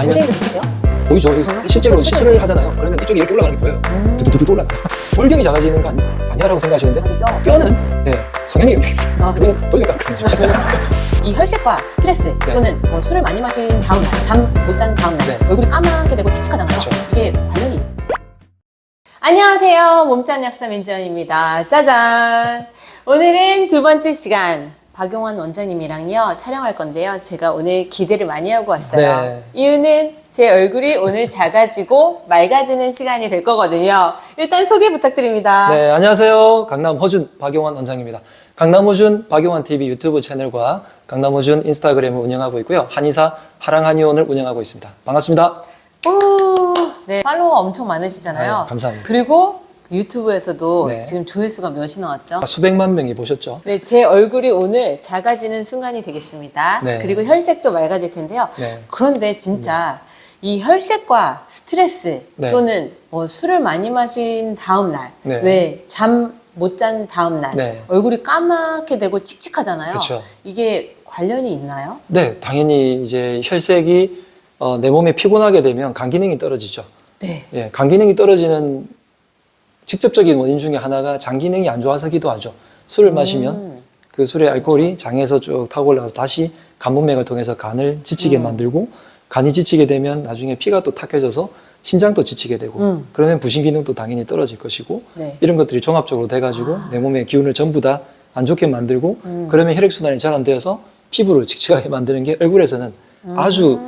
선생님도 보세요? 보이죠? 실제로 시술을 하잖아요. 그러면 이쪽이 이렇게 올라가는 게 보여요. 두두두두 올라가요. 골격이 작아지는 거 아니야라고 생각하시는데 뼈는 성형의 영역입니다. 그건 돌려깎아야죠. 이 혈색과 스트레스 또는 뭐 술을 많이 마신 다음 날, 잠 못 잔 다음 날 얼굴이 까맣게 되고 칙칙하잖아요. 그렇죠. 이게 관련이 안녕하세요. 몸짱 약사 민지연입니다. 짜잔! 오늘은 두 번째 시간 박용환 원장님이랑요 촬영할 건데요. 제가 오늘 기대를 많이 하고 왔어요. 네. 이유는 제 얼굴이 오늘 작아지고 맑아지는 시간이 될 거거든요. 일단 소개 부탁드립니다. 네, 안녕하세요. 강남 호준 박용환 원장입니다. 강남 호준 박용환 TV 유튜브 채널과 강남 호준 인스타그램을 운영하고 있고요. 한의사 하랑한의원을 운영하고 있습니다. 반갑습니다. 오, 네, 팔로워 엄청 많으시잖아요. 아유, 감사합니다. 그리고 유튜브에서도 네. 지금 조회수가 몇이 나왔죠? 수백만 명이 보셨죠? 네, 제 얼굴이 오늘 작아지는 순간이 되겠습니다. 네. 그리고 혈색도 맑아질 텐데요. 네. 그런데 진짜 이 혈색과 스트레스 네. 또는 뭐 술을 많이 마신 다음 날, 네. 왜 잠 못 잔 다음 날 네. 얼굴이 까맣게 되고 칙칙하잖아요. 그쵸. 이게 관련이 있나요? 네, 당연히 이제 혈색이 내 몸에 피곤하게 되면 간 기능이 떨어지죠. 네. 예, 간 기능이 떨어지는 직접적인 원인 중에 하나가 장 기능이 안 좋아서기도 하죠. 술을 마시면 그 술의 알코올이 장에서 쭉 타고 올라가서 다시 간문맥을 통해서 간을 지치게 만들고, 간이 지치게 되면 나중에 피가 또 탁해져서 신장도 지치게 되고, 그러면 부신 기능도 당연히 떨어질 것이고, 네. 이런 것들이 종합적으로 돼가지고 내 몸의 기운을 전부 다 안 좋게 만들고, 그러면 혈액순환이 잘 안 되어서 피부를 칙칙하게 만드는 게 얼굴에서는 아주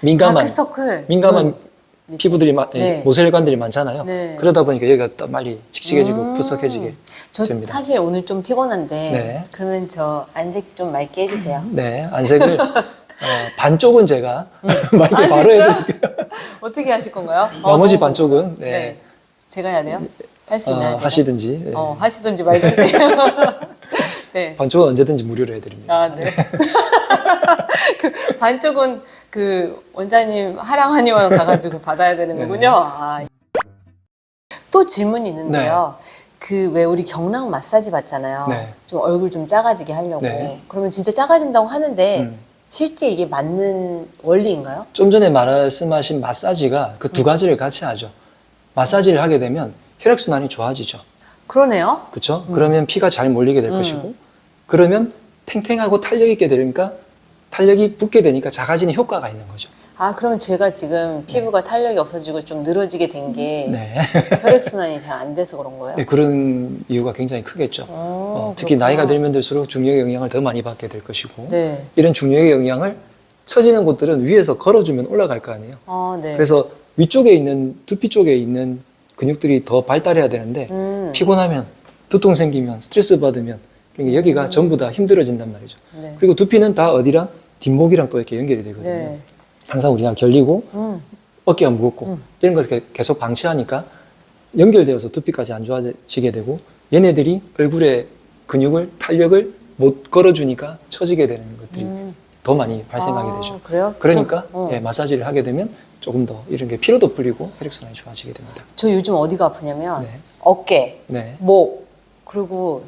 민감한 피부들이 네. 모세혈관들이 많잖아요. 네. 그러다 보니까 여기가 또 빨리 칙칙해지고 푸석해지게 저 됩니다. 사실 오늘 좀 피곤한데 네. 그러면 저 안색 좀 맑게 해주세요. 네, 안색을 반쪽은 제가 맑게 아, 바로 진짜? 해드릴게요. 어떻게 하실 건가요? 나머지 너무- 반쪽은 네. 제가 해야 돼요? 할 수 있나요? 제가? 하시든지. 네. 하시든지 말든지. 네. 반쪽은 언제든지 무료로 해드립니다. 아, 네. 그 반쪽은 그 원장님 하랑한의원 가가지고 받아야 되는 네. 거군요. 아. 또 질문이 있는데요. 그 왜 우리 경락 마사지 받잖아요. 네. 좀 얼굴 좀 작아지게 하려고. 네. 그러면 진짜 작아진다고 하는데 실제 이게 맞는 원리인가요? 좀 전에 말씀하신 마사지가 그 두 가지를 같이 하죠. 마사지를 하게 되면 혈액순환이 좋아지죠. 그러네요. 그렇죠? 그러면 피가 잘 몰리게 될 것이고, 그러면 탱탱하고 탄력 있게 되니까, 탄력이 붙게 되니까 작아지는 효과가 있는 거죠. 아, 그러면 제가 지금 피부가 탄력이 없어지고 좀 늘어지게 된 게 네. 혈액순환이 잘 안 돼서 그런 거예요? 네, 그런 이유가 굉장히 크겠죠. 특히 그렇구나. 나이가 들면 들수록 중력의 영향을 더 많이 받게 될 것이고, 네. 이런 중력의 영향을 처지는 곳들은 위에서 걸어주면 올라갈 거 아니에요. 네. 그래서 위쪽에 있는, 두피 쪽에 있는 근육들이 더 발달해야 되는데, 피곤하면, 두통 생기면, 스트레스 받으면, 그러니까 여기가 전부 다 힘들어진단 말이죠. 네. 그리고 두피는 다 어디랑? 뒷목이랑 또 이렇게 연결이 되거든요. 네. 항상 우리가 결리고, 어깨가 무겁고, 이런 것을 계속 방치하니까 연결되어서 두피까지 안 좋아지게 되고, 얘네들이 얼굴에 근육을, 탄력을 못 걸어주니까 처지게 되는 것들이 더 많이 발생하게 되죠. 그래요? 그러니까 예, 마사지를 하게 되면 조금 더 이런 게 피로도 풀리고 혈액순환이 좋아지게 됩니다. 저 요즘 어디가 아프냐면 네. 어깨, 네. 목, 그리고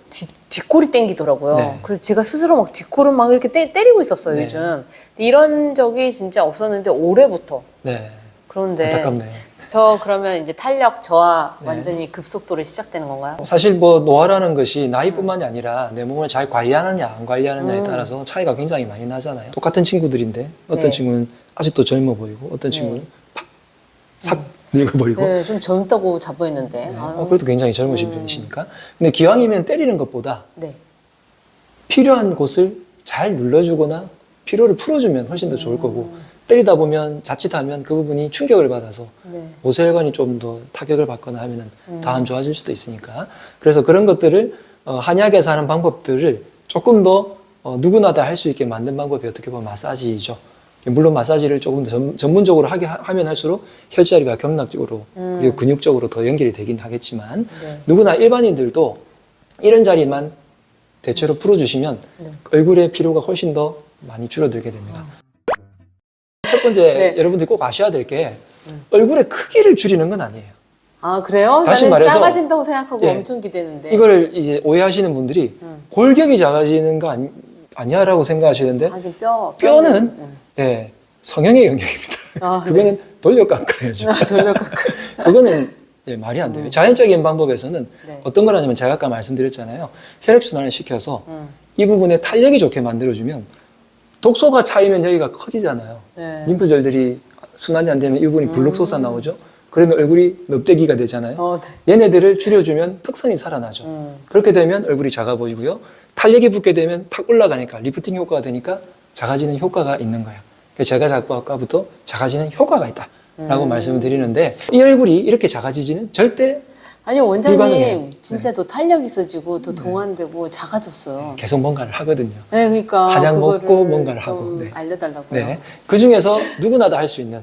뒷골이 땡기더라고요. 네. 그래서 제가 스스로 막 뒷골을 막 이렇게 때리고 있었어요, 네. 요즘. 근데 이런 적이 진짜 없었는데 올해부터. 네. 그런데 안타깝네요. 저 그러면 이제 탄력 저하 네. 완전히 급속도로 시작되는 건가요? 사실 뭐 노화라는 것이 나이뿐만이 아니라 내 몸을 잘 관리하느냐 안 관리하느냐에 따라서 차이가 굉장히 많이 나잖아요. 똑같은 친구들인데 어떤 네. 친구는 아직도 젊어 보이고 어떤 친구는 싹 늙어 보이고 네, 좀 젊다고 자부했는데. 아유. 그래도 굉장히 젊으신 편이시니까. 근데 기왕이면 때리는 것보다 네. 필요한 곳을 잘 눌러주거나 피로를 풀어주면 훨씬 더 좋을 거고, 때리다 보면 자칫하면 그 부분이 충격을 받아서 네. 모세혈관이 좀 더 타격을 받거나 하면은 더 안 좋아질 수도 있으니까. 그래서 그런 것들을 한의학에서 하는 방법들을 조금 더 누구나 다 할 수 있게 만든 방법이 어떻게 보면 마사지이죠. 물론 마사지를 조금 더 전문적으로 하면 할수록 혈자리가 경락적으로 그리고 근육적으로 더 연결이 되긴 하겠지만, 네. 누구나 일반인들도 이런 자리만 대체로 풀어주시면 얼굴의 피로가 훨씬 더 많이 줄어들게 됩니다. 첫 번째 네. 여러분들이 꼭 아셔야 될 게 얼굴의 크기를 줄이는 건 아니에요. 아, 그래요? 다시 나는 말해서, 작아진다고 생각하고 예, 엄청 기대는데. 이거를 이제 오해하시는 분들이 골격이 작아지는 거 아니야라고 생각하시는데, 하긴 뼈는 예, 성형의 영역입니다. 아, 그거는 돌려 깎아야죠. 돌려깎고. 그거는 예, 말이 안 돼요. 자연적인 방법에서는 네. 어떤 거라냐면 제가 아까 말씀드렸잖아요. 혈액순환을 시켜서 이 부분에 탄력이 좋게 만들어주면 독소가 차이면 여기가 커지잖아요. 네. 림프절들이 순환이 안 되면 이 부분이 불룩 솟아나오죠. 그러면 얼굴이 넙대기가 되잖아요. 네. 얘네들을 줄여주면 턱선이 살아나죠. 그렇게 되면 얼굴이 작아 보이고요. 탄력이 붙게 되면 탁 올라가니까 리프팅 효과가 되니까 작아지는 효과가 있는 거예요. 그래서 제가 자꾸 아까부터 작아지는 효과가 있다라고 말씀을 드리는데 이 얼굴이 이렇게 작아지지는 절대 아니 원장님 불가능해요. 진짜 더 탄력 있어지고 더 동안되고 작아졌어요. 계속 뭔가를 하거든요. 네, 그러니까 한약 그거를 먹고 뭔가를 좀 하고. 네. 알려달라고요. 네. 그 중에서 누구나 다 할 수 있는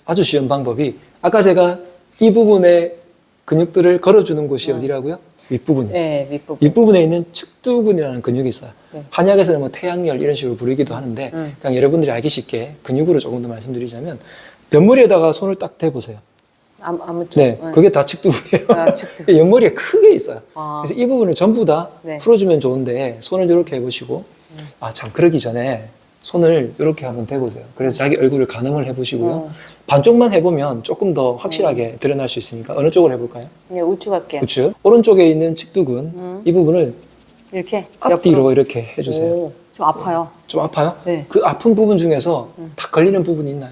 아주 쉬운 방법이 아까 제가 이 부분에 근육들을 걸어주는 곳이 어디라고요? 윗부분이에요. 네, 밑부분. 윗부분에 있는 측두근이라는 근육이 있어요. 네. 한약에서는 뭐 태양열 이런 식으로 부르기도 하는데 그냥 여러분들이 알기 쉽게 근육으로 조금 더 말씀드리자면 옆머리에다가 손을 딱 대보세요. 아무 쪽. 네, 그게 다 측두근이에요. 아, 측두근. 옆머리에 크게 있어요. 아. 그래서 이 부분을 전부 다 네. 풀어주면 좋은데 손을 이렇게 해보시고 아 참 그러기 전에 손을 이렇게 한번 대보세요. 그래서 자기 얼굴을 가늠을 해보시고요. 반쪽만 해보면 조금 더 확실하게 드러날 수 있으니까 어느 쪽으로 해볼까요? 네, 우측 할게요. 우측. 오른쪽에 있는 측두근 이 부분을 이렇게 앞뒤로 옆으로. 이렇게 해주세요. 오, 좀 아파요. 좀 아파요? 네. 그 아픈 부분 중에서 탁 걸리는 부분이 있나요?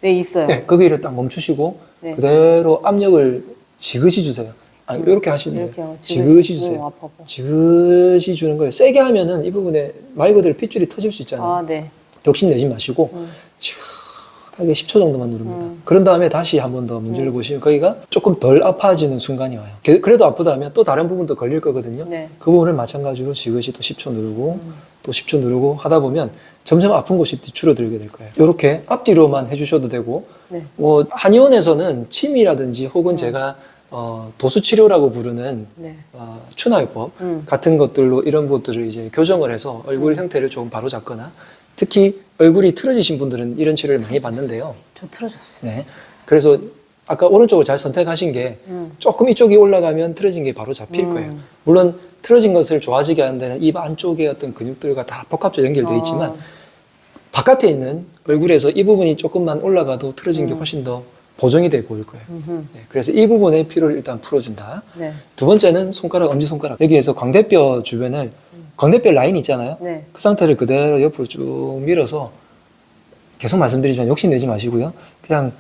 네, 있어요. 네, 거기를 딱 멈추시고 네. 그대로 압력을 지그시 주세요. 아니, 이렇게 하시면 돼요. 이렇게 하고 지그시 주세요. 오, 아파. 지그시 주는 거예요. 세게 하면은 이 부분에 말 그대로 핏줄이 터질 수 있잖아요. 아, 네. 욕심내지 마시고 지긋하게 10초 정도만 누릅니다. 그런 다음에 다시 한 번 더 문질러 보시면 거기가 조금 덜 아파지는 순간이 와요. 그래도 아프다 하면 또 다른 부분도 걸릴 거거든요. 네. 그 부분을 마찬가지로 지그시 또 10초 누르고 또 10초 누르고 하다 보면 점점 아픈 곳이 줄어들게 될 거예요. 이렇게 앞뒤로만 해주셔도 되고 네. 뭐 한의원에서는 침이라든지 혹은 제가 도수치료라고 부르는 네. 추나요법 같은 것들로 이런 것들을 이제 교정을 해서 얼굴 형태를 조금 바로잡거나 특히 얼굴이 틀어지신 분들은 이런 치료를 많이 받는데요. 저 틀어졌어요. 네. 그래서 아까 오른쪽을 잘 선택하신 게 조금 이쪽이 올라가면 틀어진 게 바로 잡힐 거예요. 물론 틀어진 것을 좋아지게 하는 데는 입 안쪽에 어떤 근육들과 다 복합적으로 연결되어 있지만 바깥에 있는 얼굴에서 이 부분이 조금만 올라가도 틀어진 게 훨씬 더 보정이 돼 보일 거예요. 네, 그래서 이 부분의 피로를 일단 풀어준다. 네. 두 번째는 손가락, 엄지손가락. 여기에서 광대뼈 주변을, 광대뼈 라인 있잖아요. 네. 그 상태를 그대로 옆으로 쭉 밀어서 계속 말씀드리지만 욕심내지 마시고요. 그냥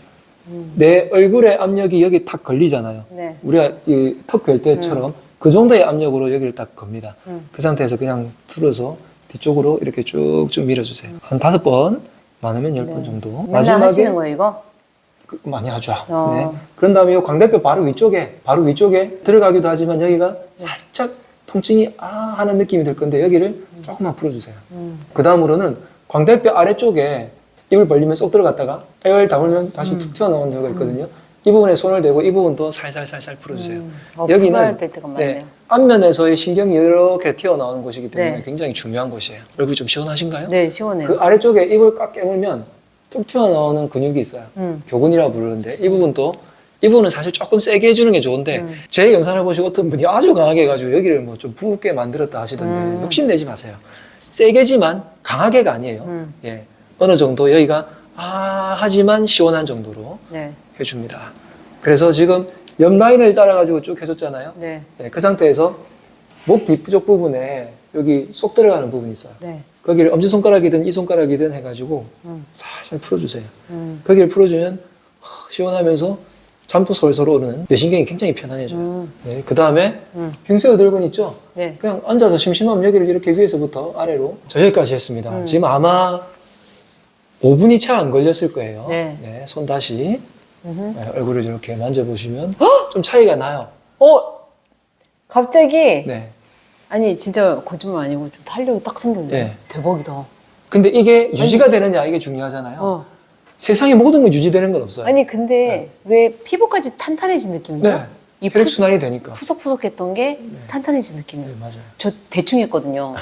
내 얼굴의 압력이 여기 탁 걸리잖아요. 네. 우리가 이 턱 괸 때처럼 그 정도의 압력으로 여기를 딱 겁니다. 그 상태에서 그냥 틀어서 뒤쪽으로 이렇게 쭉쭉 밀어주세요. 한 5번, 많으면 10번 정도. 맨날 하시는 거예요, 이거? 많이 하죠. 어. 네. 그런 다음에 이 광대뼈 바로 위쪽에 들어가기도 하지만 여기가 살짝 통증이 하는 느낌이 들 건데 여기를 조금만 풀어주세요. 그 다음으로는 광대뼈 아래쪽에 입을 벌리면 쏙 들어갔다가 에어를 다물면 다시 툭 튀어나오는 경우가 있거든요. 이 부분에 손을 대고 이 부분도 살살살살 풀어주세요. 풀어야 될 때가 많네요. 네, 앞면에서의 신경이 이렇게 튀어나오는 곳이기 때문에 네. 굉장히 중요한 곳이에요. 얼굴이 좀 시원하신가요? 네, 시원해요. 그 아래쪽에 입을 꽉 깨물면 툭 튀어나오는 근육이 있어요. 교근이라 부르는데 이 부분은 사실 조금 세게 해주는 게 좋은데 제 영상을 보시고 어떤 분이 아주 강하게 해가지고 여기를 뭐 좀 붓게 만들었다 하시던데 욕심내지 마세요. 세게지만 강하게가 아니에요. 예, 어느 정도 여기가 하지만 시원한 정도로 네. 해줍니다. 그래서 지금 옆 라인을 따라가지고 쭉 해줬잖아요. 네. 네, 그 상태에서 목 뒤쪽 부분에 여기 쏙 들어가는 부분이 있어요. 네. 거기를 엄지손가락이든 이 손가락이든 해가지고 살살 풀어주세요. 거기를 풀어주면 시원하면서 잠도 솔솔 오르는 뇌신경이 굉장히 편안해져요. 네, 그 다음에 흉쇄 어들근 있죠? 네. 그냥 앉아서 심심하면 여기를 이렇게 위에서부터 아래로 자, 여기까지 했습니다. 지금 아마 5분이 채 안 걸렸을 거예요. 네. 네, 손 다시 네, 얼굴을 이렇게 만져보시면 좀 차이가 나요. 갑자기 네. 아니 진짜 거짓말 아니고 좀 탄력이 딱 생겼네. 네. 대박이다. 근데 이게 유지가 되느냐 이게 중요하잖아요. 세상의 모든 건 유지되는 건 없어요. 아니 근데 왜 피부까지 탄탄해진 느낌이죠? 네. 이 혈액순환이 되니까. 푸석푸석했던 게 탄탄해진 느낌이에요. 네, 맞아요. 저 대충 했거든요.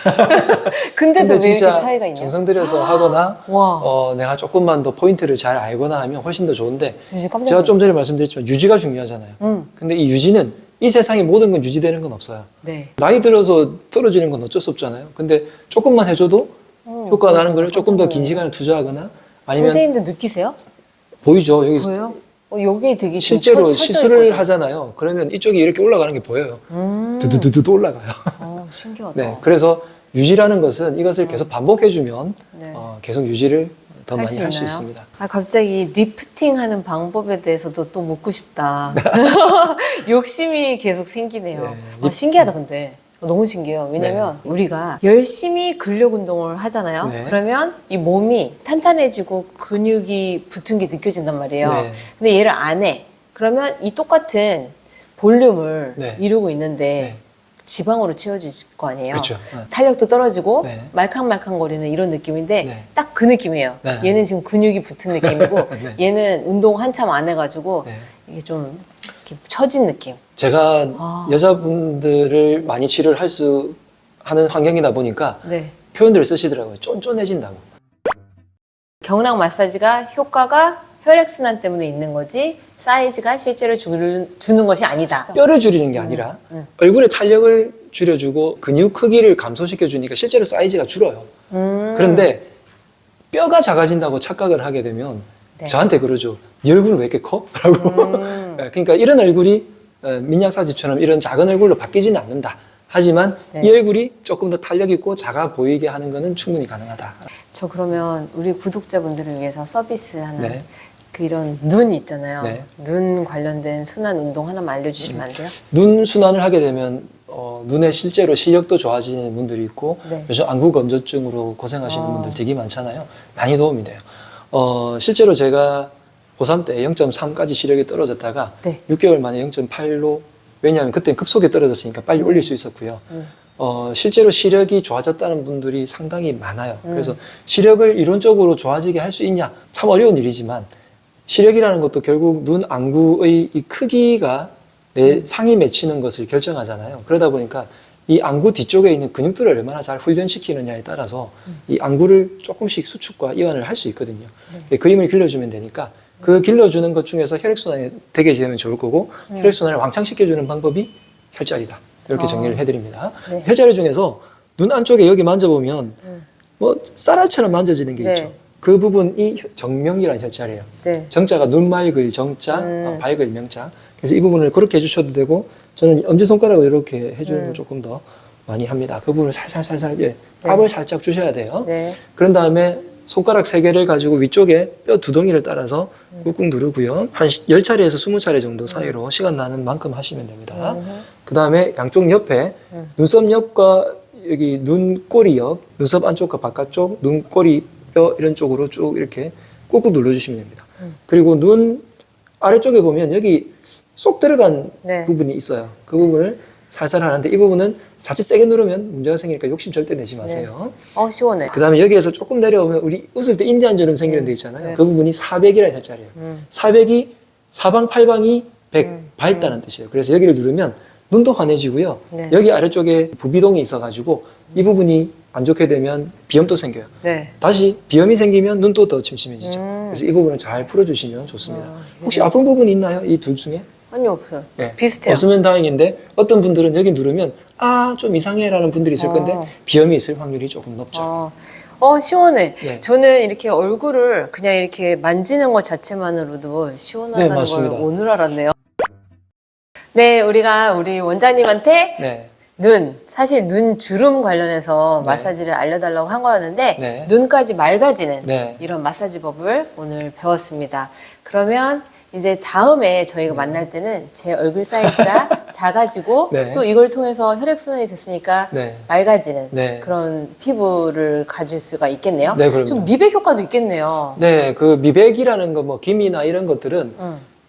근데도 근데 왜 진짜 이렇게 차이가 있냐? 정성 들여서 하거나 와. 내가 조금만 더 포인트를 잘 알거나 하면 훨씬 더 좋은데 진짜 깜짝 제가 좀 전에 말씀드렸지만 유지가 중요하잖아요. 근데 이 유지는 이 세상의 모든 건 유지되는 건 없어요. 네. 나이 들어서 떨어지는 건 어쩔 수 없잖아요. 근데 조금만 해줘도 효과가 나는 걸 조금 더 긴 시간을 투자하거나 아니면 선생님도 느끼세요? 보이죠? 여기 보여요? 여기 되게 지금 실제로 쳐져 시술을 있거든. 하잖아요. 그러면 이쪽이 이렇게 올라가는 게 보여요. 두두두두 올라가요. 신기하다. 네, 그래서 유지라는 것은 이것을 계속 반복해주면 네. 계속 유지를 더 할 많이 수 할 수 있나요? 있습니다. 갑자기 리프팅 하는 방법에 대해서도 또 묻고 싶다. 욕심이 계속 생기네요. 네. 신기하다, 근데. 너무 신기해요. 왜냐면 우리가 열심히 근력 운동을 하잖아요. 네. 그러면 이 몸이 탄탄해지고 근육이 붙은 게 느껴진단 말이에요. 네. 근데 얘를 안 해. 그러면 이 똑같은 볼륨을 네. 이루고 있는데 네. 지방으로 채워질 거 아니에요. 그쵸. 네. 탄력도 떨어지고 네. 말캉말캉거리는 이런 느낌인데 네. 딱 그 느낌이에요. 네. 얘는 지금 근육이 붙은 느낌이고 네. 얘는 운동 한참 안 해가지고 네. 이게 좀 이렇게 처진 느낌. 제가 여자분들을 많이 치료를 하는 환경이다 보니까 네. 표현들을 쓰시더라고요. 쫀쫀해진다고. 경락 마사지가 효과가 혈액순환 때문에 있는 거지 사이즈가 실제로 주는 것이 아니다. 뼈를 줄이는 게 아니라 얼굴의 탄력을 줄여주고 근육 크기를 감소시켜 주니까 실제로 사이즈가 줄어요. 그런데 뼈가 작아진다고 착각을 하게 되면 네. 저한테 그러죠. 네 얼굴은 왜 이렇게 커? 라고. 그러니까 이런 얼굴이 민약사지처럼 이런 작은 얼굴로 바뀌지는 않는다. 하지만 네. 이 얼굴이 조금 더 탄력 있고 작아 보이게 하는 것은 충분히 가능하다. 저 그러면 우리 구독자분들을 위해서 서비스하는 네. 이런 눈 있잖아요. 네. 눈 관련된 순환 운동 하나만 알려주시면 안 돼요? 눈 순환을 하게 되면 눈에 실제로 시력도 좋아지는 분들이 있고 네. 요즘 안구 건조증으로 고생하시는 분들 되게 많잖아요. 많이 도움이 돼요. 실제로 제가 고3 때 0.3까지 시력이 떨어졌다가 네. 6개월 만에 0.8로 왜냐하면 그때 급속에 떨어졌으니까 빨리 올릴 수 있었고요. 실제로 시력이 좋아졌다는 분들이 상당히 많아요. 그래서 시력을 이론적으로 좋아지게 할 수 있냐? 참 어려운 일이지만 시력이라는 것도 결국 눈 안구의 이 크기가 내 상이 맺히는 것을 결정하잖아요. 그러다 보니까 이 안구 뒤쪽에 있는 근육들을 얼마나 잘 훈련시키느냐에 따라서 이 안구를 조금씩 수축과 이완을 할 수 있거든요. 그 힘을 길러주면 되니까 그 길러주는 것 중에서 혈액순환이 되게 되면 좋을 거고 혈액순환을 왕창 시켜주는 방법이 혈자리다. 이렇게 정리를 해드립니다. 네. 혈자리 중에서 눈 안쪽에 여기 만져보면 뭐 쌀알처럼 만져지는 게 네. 있죠. 그 부분이 정명이라는 혈자리예요. 네. 정자가 눈 맑을 정자, 밝을 명자. 그래서 이 부분을 그렇게 해주셔도 되고 저는 엄지손가락으로 이렇게 해주는 걸 조금 더 많이 합니다. 그 부분을 살살살살 압을 살짝 주셔야 돼요. 네. 그런 다음에 손가락 3개를 가지고 위쪽에 뼈 2덩이를 따라서 꾹꾹 누르고요. 한 10차례에서 20차례 정도 사이로 시간 나는 만큼 하시면 됩니다. 그 다음에 양쪽 옆에 눈썹 옆과 여기 눈꼬리 옆, 눈썹 안쪽과 바깥쪽, 눈꼬리 뼈 이런 쪽으로 쭉 이렇게 꾹꾹 눌러주시면 됩니다. 그리고 눈 아래쪽에 보면 여기 쏙 들어간 네. 부분이 있어요. 그 부분을 살살 하는데 이 부분은 자칫 세게 누르면 문제가 생기니까 욕심 절대 내지 마세요. 시원해. 그 다음에 여기에서 조금 내려오면 우리 웃을 때 인디안처럼 생기는 데 있잖아요. 그 부분이 사백이라는 혈자리예요. 사백이 사방팔방이 밝다는 뜻이에요. 그래서 여기를 누르면 눈도 환해지고요. 네. 여기 아래쪽에 부비동이 있어가지고 이 부분이 안 좋게 되면 비염도 생겨요. 네. 다시 비염이 생기면 눈도 더 침침해지죠. 그래서 이 부분을 잘 풀어주시면 좋습니다. 혹시 아픈 부분이 있나요? 이 둘 중에? 아니, 없어요. 네. 비슷해요. 없으면 다행인데 어떤 분들은 여기 누르면 좀 이상해라는 분들이 있을 건데 비염이 있을 확률이 조금 높죠. 시원해. 네. 저는 이렇게 얼굴을 그냥 이렇게 만지는 것 자체만으로도 네, 시원하다는 걸 맞습니다. 오늘 알았네요. 네, 우리 원장님한테 네. 사실 눈 주름 관련해서 네. 마사지를 알려달라고 한 거였는데 네. 눈까지 맑아지는 네. 이런 마사지법을 오늘 배웠습니다. 그러면 이제 다음에 저희가 만날 때는 제 얼굴 사이즈가 작아지고 네. 또 이걸 통해서 혈액순환이 됐으니까 네. 맑아지는 네. 그런 피부를 가질 수가 있겠네요. 네, 그럼요. 좀 미백 효과도 있겠네요. 네, 그 미백이라는 거 뭐 기미나 이런 것들은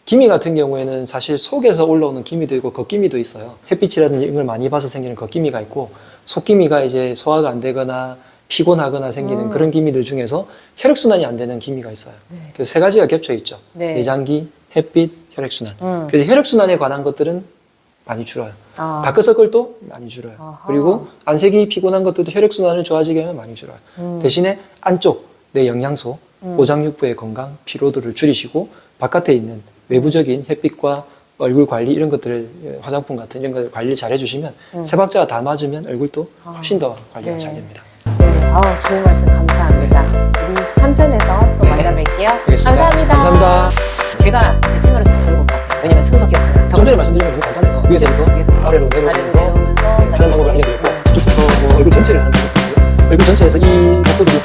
기미 같은 경우에는 사실 속에서 올라오는 기미도 있고 겉기미도 있어요. 햇빛이라든지 이런 걸 많이 봐서 생기는 겉기미가 있고 속기미가 이제 소화가 안 되거나 피곤하거나 생기는 그런 기미들 중에서 혈액순환이 안 되는 기미가 있어요. 그래서 3가지가 겹쳐 있죠. 네. 내장기, 햇빛, 혈액순환. 그래서 혈액순환에 관한 것들은 많이 줄어요. 다크서클도 많이 줄어요. 아하. 그리고 안색이 피곤한 것들도 혈액순환을 좋아지게 하면 많이 줄어요. 대신에 안쪽 내 영양소, 오장육부의 건강, 피로도를 줄이시고 바깥에 있는 외부적인 햇빛과 얼굴 관리 이런 것들을 화장품 같은 이런 것들 관리를 잘 해주시면 세 박자가 다 맞으면 얼굴도 훨씬 더 관리가 네. 잘 됩니다. 네. 좋은 말씀 감사합니다. 우리 3편에서 또 만나뵐게요. 알겠습니다. 감사합니다. 감사합니다. 제가 제 채널을 다 돌볼 것 같아요. 왜냐면 순서 기억하는 좀 전에 말씀드린 건 너무 간단해서 위에서부터 아래로 내려오면서 하는 방법을 알려드렸고 이쪽부터 뭐 얼굴 전체를 하는 방법도 있고요. 얼굴 전체에서 이 목소리를